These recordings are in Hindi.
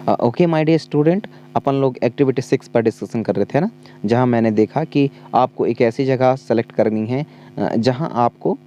ओके माय डियर स्टूडेंट, अपन लोग एक्टिविटी 6 पर डिस्कशन कर रहे थे ना, जहां मैंने देखा कि आपको एक ऐसी जगह सेलेक्ट करनी है जहां आपको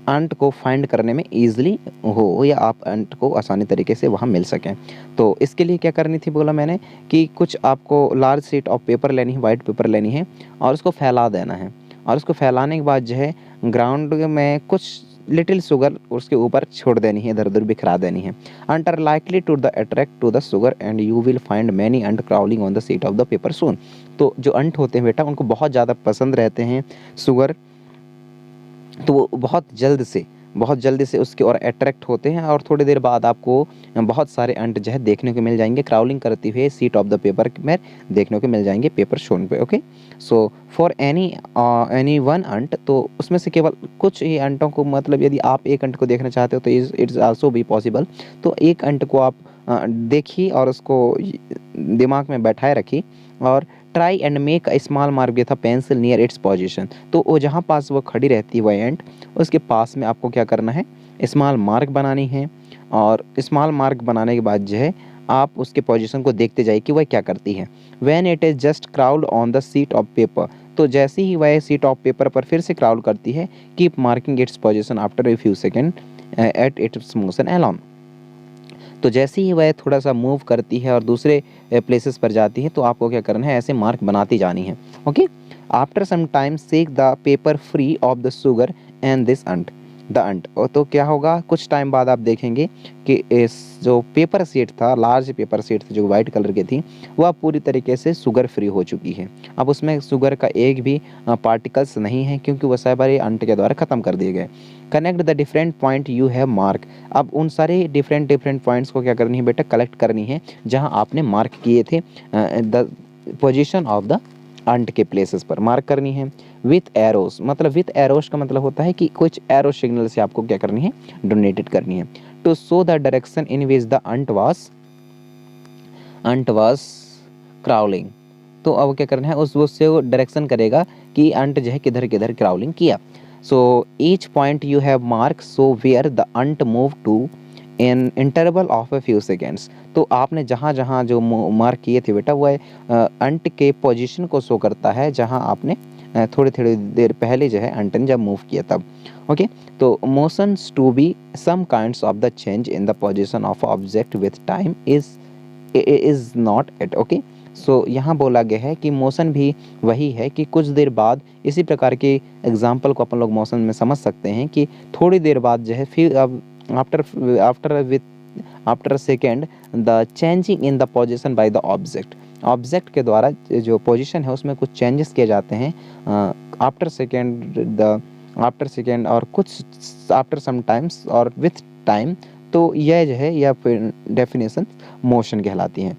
अंट को फाइंड करने में ईजिली हो या आप अंट को आसानी तरीके से वहां मिल सकें। तो इसके लिए क्या करनी थी, बोला मैंने कि कुछ आपको लार्ज शीट ऑफ पेपर लेनी है, वाइट पेपर लेनी है और उसको फैला देना है। और उसको फैलाने के बाद जो है ग्राउंड में कुछ लिटिल शुगर उसके ऊपर छोड़ देनी है, इधर उधर बिखरा देनी है। Ant are likely to the attract to the sugar and you will find many ant crawling on the sheet of the paper soon। तो जो अंट होते हैं बेटा, उनको बहुत ज़्यादा पसंद रहते हैं शुगर, तो वो बहुत जल्दी से उसके और अट्रैक्ट होते हैं और थोड़ी देर बाद आपको बहुत सारे अंट जो है देखने को मिल जाएंगे, क्राउलिंग करते हुए सीट ऑफ द पेपर में देखने को मिल जाएंगे, पेपर शोन पे। Okay, so for any one ant, तो उसमें से केवल कुछ ही अंटों को, मतलब यदि आप एक अंट को देखना चाहते हो तो इट्स आल्सो भी पॉसिबल। तो एक अंट को आप देखिए और उसको दिमाग में बैठाए रखिए और try and make a small mark with a pencil near its position. तो वो जहाँ पास वो खड़ी रहती है वह एंट, उसके पास में आपको क्या करना है, स्मॉल मार्क बनानी है। और स्मॉल मार्क बनाने के बाद जो है आप उसके पोजीशन को देखते जाइए कि वह क्या करती है। When it is just crawled on the sheet of paper, तो जैसे ही वह सीट ऑफ पेपर पर फिर से क्राउल करती है, keep marking its position after a few second at its motion alone. तो जैसे ही वह थोड़ा सा मूव करती है और दूसरे प्लेसेस पर जाती है, तो आपको क्या करना है, ऐसे मार्क बनाती जानी है। Okay, after some time shake the paper free of the sugar and this ant the ant. तो क्या होगा, कुछ टाइम बाद आप देखेंगे कि इस जो पेपर शीट था, लार्ज पेपर शीट थी जो वाइट कलर की थी, वह पूरी तरीके से शुगर फ्री हो चुकी है। अब उसमें शुगर का एक भी पार्टिकल्स नहीं है, क्योंकि वह सारे अंट के द्वारा ख़त्म कर दिए गए। Connect the different point you have mark. अब उन सारे डिफरेंट पॉइंट्स को क्या करनी है बेटा, कलेक्ट करनी है जहां आपने मार्क किए थे, द पोजीशन ऑफ द अंट के प्लेसेस पर मार्क करनी है। विथ एरोस, मतलब विथ एरोस का मतलब होता है कि कुछ एरो सिग्नल से आपको क्या करनी है, डोनेटेड करनी है। To show the direction in which the ant was crawling. तो अब क्या करना है, उससे वो डायरेक्शन करेगा कि अंट जो है किधर किधर क्राउलिंग किया। So each point you have mark so where the ant move to in interval of a few seconds. तो आपने जहाँ जहाँ जो मार्क किए थे बेटा, वह अंट के पोजीशन को शो करता है जहाँ आपने थोड़ी थोड़ी देर पहले जो है अंट ने जब मूव किया तब। ओके, तो motions to be some kinds of the change in the position of object with time is not at. Okay, so यहाँ बोला गया है कि मोशन भी वही है कि कुछ देर बाद, इसी प्रकार के एग्जाम्पल को अपन लोग मोशन में समझ सकते हैं कि थोड़ी देर बाद जो है फिर अब after second the changing in the position by the object के द्वारा जो पोजीशन है उसमें कुछ चेंजेस किए जाते हैं आफ्टर सेकेंड और कुछ आफ्टर सम टाइम्स और विथ टाइम। तो यह जो है यह डेफिनेशन मोशन कहलाती है।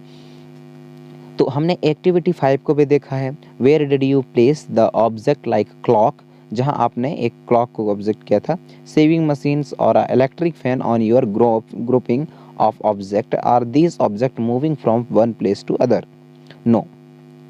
तो हमने एक्टिविटी 5 को भी देखा है, where did you place the object like clock, जहां आपने एक क्लॉक को ऑब्जेक्ट किया था। सेविंग मशीन्स और electric fan on your grouping of object, are these object moving from one place to other. No,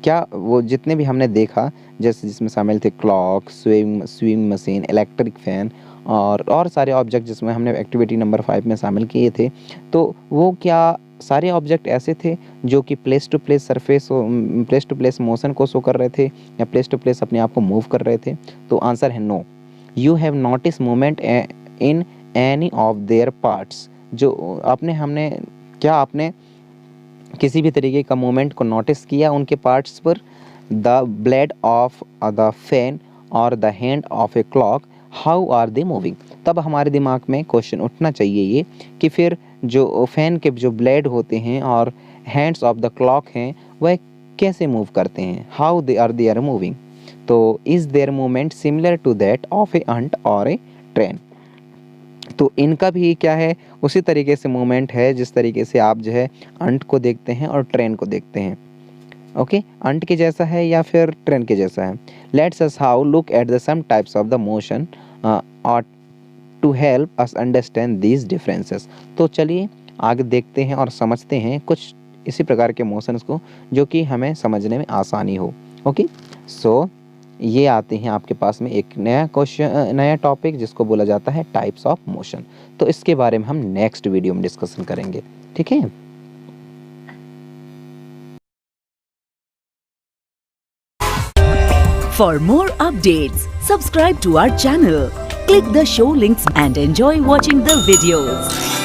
क्या वो जितने भी हमने देखा, जैसे जिसमें शामिल थे clock, swing machine, electric fan और सारे ऑब्जेक्ट जिसमें हमने एक्टिविटी नंबर 5 में शामिल किए थे, तो वो क्या सारे ऑब्जेक्ट ऐसे थे जो कि प्लेस टू प्लेस मोशन को शो कर रहे थे या प्लेस टू प्लेस अपने आप को मूव कर रहे थे? तो आंसर है no. You have notice movement in any of their parts. जो आपने किसी भी तरीके का मूवमेंट को नोटिस किया उनके पार्ट्स पर? The blade of the fan और the hand of a clock, how are they moving? तब हमारे दिमाग में क्वेश्चन उठना चाहिए ये कि फिर जो फैन के जो ब्लेड होते हैं और हैंड्स ऑफ द क्लॉक हैं, वह कैसे मूव करते हैं? How they are moving? तो is there movement similar to that of a ant और ए ट्रेन? तो इनका भी क्या है, उसी तरीके से मूवमेंट है जिस तरीके से आप जो है अंट को देखते हैं और ट्रेन को देखते हैं। ओके, अंट के जैसा है या फिर ट्रेन के जैसा है? Let's us how look at the some types of the motion और to help us understand these differences. तो चलिए आगे देखते हैं और समझते हैं कुछ इसी प्रकार के मोशंस को जो कि हमें समझने में आसानी हो। ओके, सो ये आते हैं आपके पास में एक नया टॉपिक जिसको बोला जाता है टाइप्स ऑफ मोशन। तो इसके बारे में हम नेक्स्ट वीडियो में डिस्कशन करेंगे, ठीक है। For more updates, subscribe to our channel, click the show links and enjoy watching the videos.